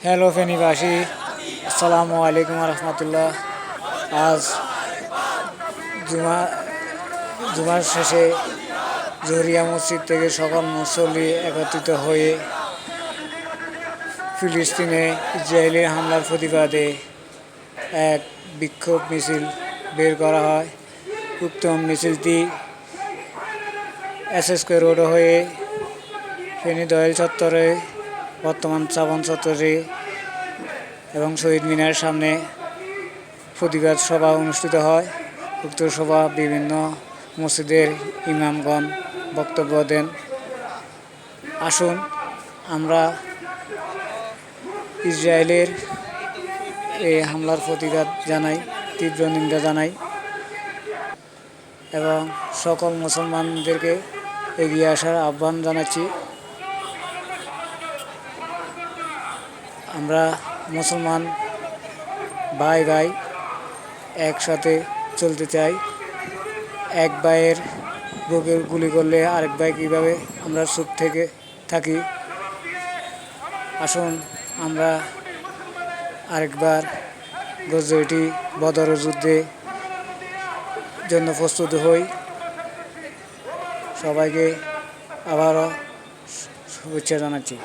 Hello ফেনীবাসী, আসসালামু আলাইকুম রহমতুল্লাহ। আজ জুমা জুমার শেষে জহুরিয়া মসজিদ থেকে সকল মুসল্লি একত্রিত হয়ে ফিলিস্তিনে ইসরায়েলের হামলার প্রতিবাদে এক বিক্ষোভ মিছিল বের করা হয়। উক্ত মিছিলটি এসএসকে রোড হয়ে ফেনী দয়াল চত্বরে, বর্তমান চাবন চত্বরে এবং শহীদ মিনারের সামনে প্রতিবাদ সভা অনুষ্ঠিত হয়। উক্ত সভা বিভিন্ন মসজিদের ইমামগণ বক্তব্য দেন। আসুন আমরা ইসরায়েলের এই হামলার প্রতিবাদ জানাই, তীব্র নিন্দা জানাই এবং সকল মুসলমানদেরকে এগিয়ে আসার আহ্বান জানাচ্ছি। আমরা মুসলমান ভাই ভাই একসাথে চলতে চাই। এক ভাইয়ের বুকে গুলি করলে আরেক ভাই কীভাবে আমরা চুপ থেকে থাকি। আসুন আমরা আরেকবার গজটি বদর যুদ্ধে জন্য প্রস্তুত হই। সবাইকে আবারও শুভেচ্ছা জানাচ্ছি।